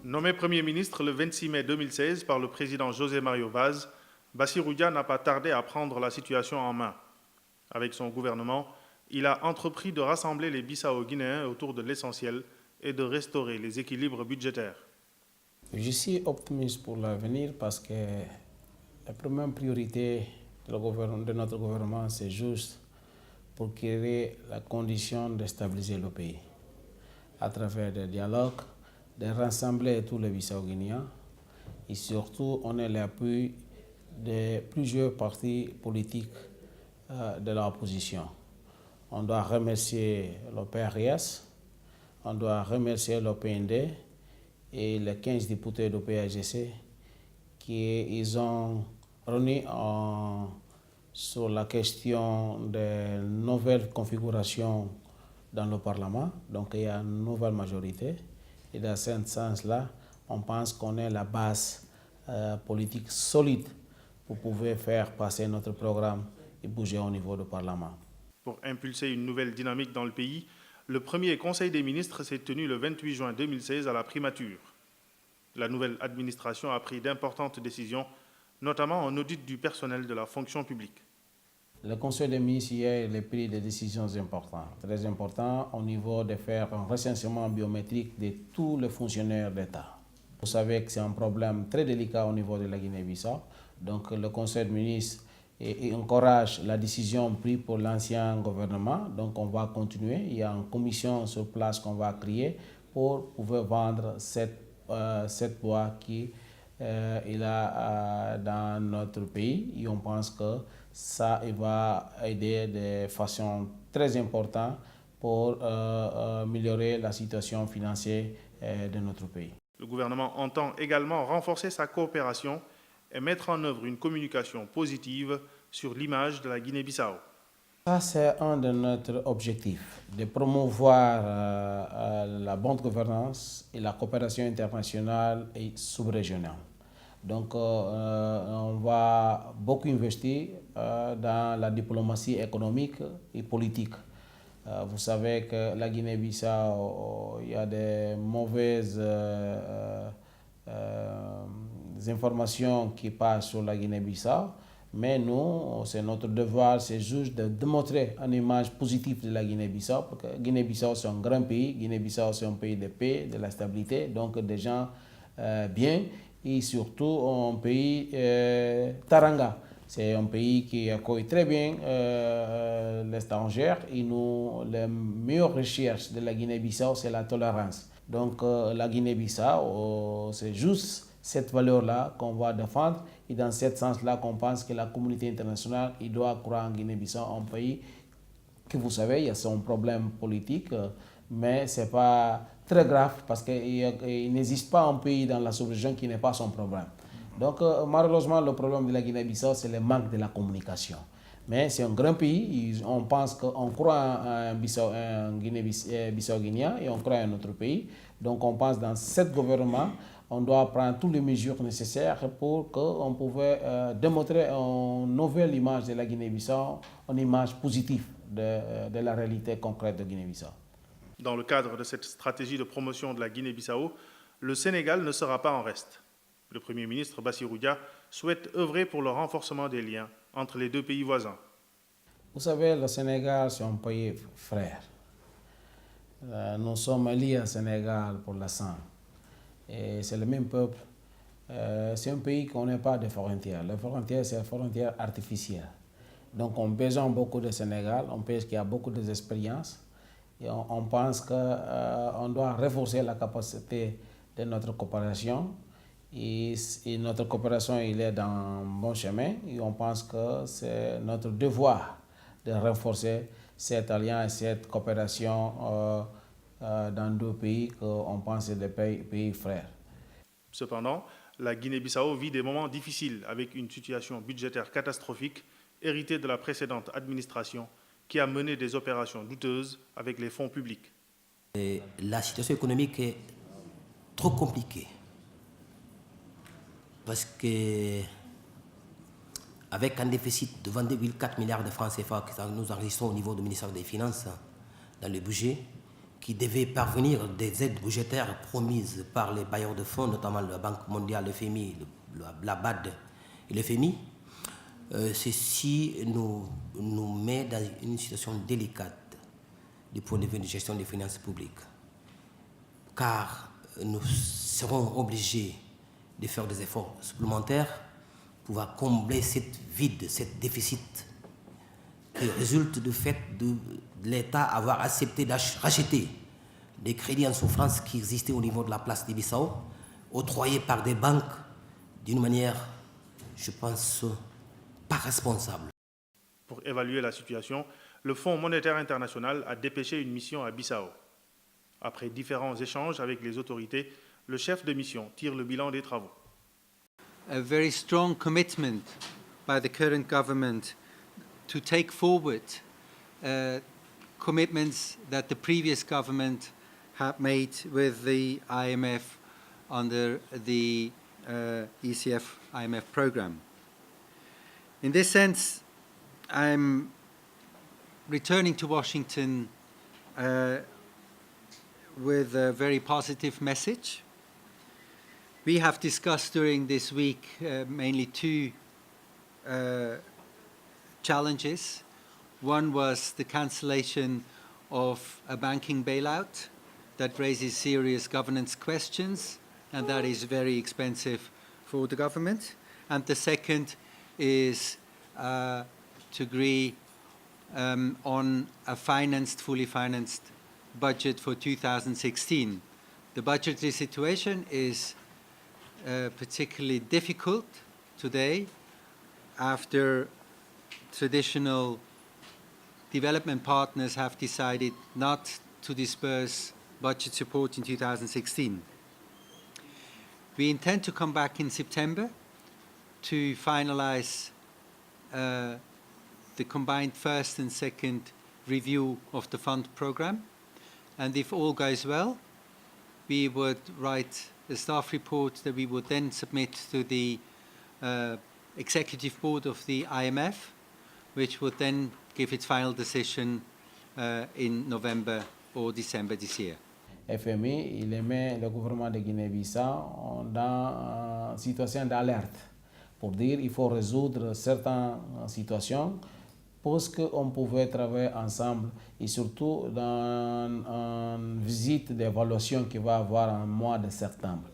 Nommé Premier ministre le 26 mai 2016 par le président José Mario Vaz, Bassirou Dia n'a pas tardé à prendre la situation en main. Avec son gouvernement, il a entrepris de rassembler les Bissau-Guinéens autour de l'essentiel et de restaurer les équilibres budgétaires. Je suis optimiste pour l'avenir parce que la première priorité de notre gouvernement, c'est juste pour créer la condition de stabiliser le pays à travers des dialogues, de rassembler tous les Bissau-Guinéens et surtout on est l'appui de plusieurs partis politiques de l'opposition. On doit remercier le PRS, on doit remercier le PND et les 15 députés du PAGC qui ont réuni sur la question de nouvelles configurations dans le Parlement. Donc il y a une nouvelle majorité. Et dans ce sens-là, on pense qu'on est la base politique solide pour pouvoir faire passer notre programme et bouger au niveau du Parlement. Pour impulser une nouvelle dynamique dans le pays, le premier Conseil des ministres s'est tenu le 28 juin 2016 à la primature. La nouvelle administration a pris d'importantes décisions, notamment un audit du personnel de la fonction publique. Le Conseil des ministres hier a pris des décisions importantes, très importantes au niveau de faire un recensement biométrique de tous les fonctionnaires d'État. Vous savez que c'est un problème très délicat au niveau de la Guinée-Bissau. Donc le Conseil des ministres encourage la décision prise pour l'ancien gouvernement. Donc on va continuer. Il y a une commission sur place qu'on va créer pour pouvoir vendre cette loi qui il a dans notre pays. Et on pense que ça il va aider de façon très importante pour améliorer la situation financière de notre pays. Le gouvernement entend également renforcer sa coopération et mettre en œuvre une communication positive sur l'image de la Guinée-Bissau. Ça, c'est un de notre objectifs, de promouvoir la bonne gouvernance et la coopération internationale et sous-régionale. Donc, on va beaucoup investir dans la diplomatie économique et politique. Vous savez que la Guinée-Bissau, il y a des mauvaises informations qui passent sur la Guinée-Bissau, mais nous, c'est notre devoir, c'est juste de démontrer une image positive de la Guinée-Bissau, parce que Guinée-Bissau, c'est un grand pays, Guinée-Bissau, c'est un pays de paix, de la stabilité, donc des gens bien, et surtout un pays Taranga. C'est un pays qui accueille très bien l'étranger et nous, les meilleures recherches de la Guinée-Bissau, c'est la tolérance. Donc la Guinée-Bissau, c'est juste cette valeur-là qu'on va défendre et dans ce sens-là qu'on pense que la communauté internationale il doit croire en Guinée-Bissau, un pays que vous savez, il y a son problème politique, mais ce n'est pas très grave parce qu'il n'existe pas un pays dans la sous-région qui n'est pas son problème. Donc malheureusement, le problème de la Guinée-Bissau, c'est le manque de la communication. Mais c'est un grand pays, on pense qu'on croit en un Guinée-Bissau-Guinéen et on croit en notre pays. Donc on pense dans ce gouvernement, on doit prendre toutes les mesures nécessaires pour qu'on puisse démontrer une nouvelle image de la Guinée-Bissau, une image positive de la réalité concrète de Guinée-Bissau. Dans le cadre de cette stratégie de promotion de la Guinée-Bissau, le Sénégal ne sera pas en reste. Le Premier ministre Bassirou Dia souhaite œuvrer pour le renforcement des liens entre les deux pays voisins. Vous savez, le Sénégal, c'est un pays frère. Nous sommes liés au Sénégal pour le sang. Et c'est le même peuple. C'est un pays qu'on n'a pas de frontières. Les frontières, c'est des frontières artificielles. Donc, on besoin beaucoup du Sénégal, on pense qu'il y a beaucoup d'expérience. Et on pense qu'on doit renforcer la capacité de notre coopération. Et notre coopération il est dans un bon chemin. Et on pense que c'est notre devoir de renforcer cette alliance, cette coopération dans deux pays qu'on pense être des pays frères. Cependant, la Guinée-Bissau vit des moments difficiles avec une situation budgétaire catastrophique héritée de la précédente administration qui a mené des opérations douteuses avec les fonds publics. La situation économique est trop compliquée parce que avec un déficit de 22,4 milliards de francs CFA que nous enregistrons au niveau du ministère des Finances dans le budget, qui devait parvenir des aides budgétaires promises par les bailleurs de fonds, notamment la Banque mondiale, le FMI, la BAD et le FMI, ceci nous met dans une situation délicate du point de vue de gestion des finances publiques, car nous serons obligés de faire des efforts supplémentaires pour pouvoir combler cette vide, cette déficit qui résulte du fait de l'État avoir accepté de racheter des crédits en souffrance qui existaient au niveau de la place de Bissau, octroyés par des banques d'une manière, je pense, pas responsable. Pour évaluer la situation, le Fonds monétaire international a dépêché une mission à Bissau. Après différents échanges avec les autorités, le chef de mission tire le bilan des travaux. A very strong commitment by the current government to take forward commitments that the previous government had made with the IMF under the ECF-IMF program. In this sense, I'm returning to Washington with a very positive message. We have discussed during this week mainly two challenges. One was the cancellation of a banking bailout that raises serious governance questions, and that is very expensive for the government. And the second is to agree on a fully financed budget for 2016. The budgetary situation is particularly difficult today after traditional development partners have decided not to disperse budget support in 2016. We intend to come back in September to finalize the combined first and second review of the fund program. And if all goes well, we would write a staff report that we would then submit to the executive board of the IMF, which would then give its final decision in November or December this year. FMI, il met le gouvernement de Guinée-Bissau dans une situation d'alerte pour dire qu'il faut résoudre certaines situations parce qu'on pouvait travailler ensemble et surtout dans une visite d'évaluation qui va avoir en mois de septembre.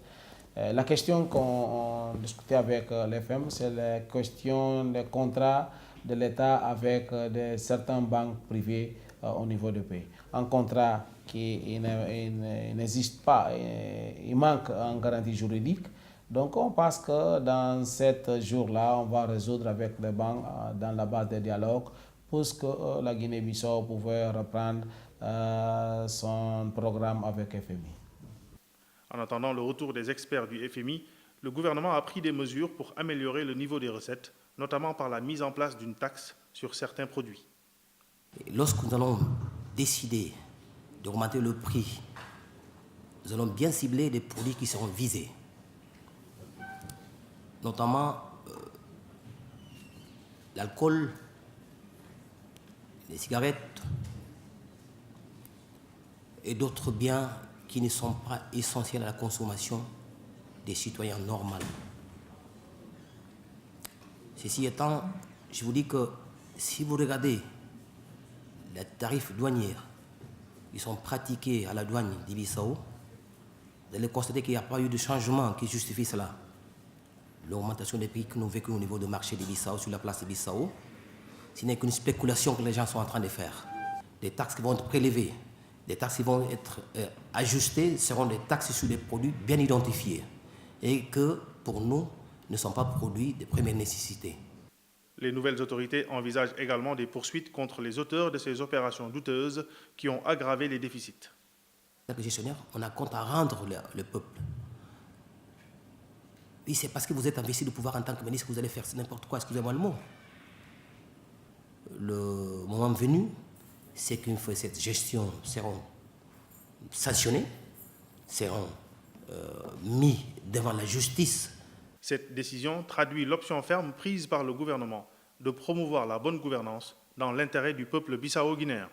La question qu'on discutait avec l'FM, c'est la question des contrats de l'État avec certaines banques privées au niveau du pays. Un contrat qui n'existe pas, il manque une garantie juridique. Donc on pense que dans 7 jours-là, on va résoudre avec les banques dans la base de dialogue pour que la Guinée-Bissau pouvait reprendre son programme avec FMI. En attendant le retour des experts du FMI, le gouvernement a pris des mesures pour améliorer le niveau des recettes, notamment par la mise en place d'une taxe sur certains produits. Lorsque nous allons décider d'augmenter le prix, nous allons bien cibler les produits qui seront visés, notamment l'alcool, les cigarettes et d'autres biens qui ne sont pas essentiels à la consommation des citoyens normaux. Ceci étant, je vous dis que si vous regardez les tarifs douaniers qui sont pratiqués à la douane de Bissau, vous allez constater qu'il n'y a pas eu de changement qui justifie cela. L'augmentation des prix que nous vécons au niveau du marché de Bissau, sur la place de Bissau, ce n'est qu'une spéculation que les gens sont en train de faire. Des taxes qui vont être prélevées, des taxes qui vont être ajustées seront des taxes sur des produits bien identifiés et que, pour nous, ne sont pas produits de première nécessité. Les nouvelles autorités envisagent également des poursuites contre les auteurs de ces opérations douteuses qui ont aggravé les déficits. En tant que gestionnaire, on a compte à rendre le peuple. Oui, c'est parce que vous êtes investi de pouvoir en tant que ministre que vous allez faire n'importe quoi, excusez-moi le mot. Le moment venu, c'est qu'une fois cette gestion seront sanctionnés, seront mis devant la justice. Cette décision traduit l'option ferme prise par le gouvernement de promouvoir la bonne gouvernance dans l'intérêt du peuple bissau-guinéen.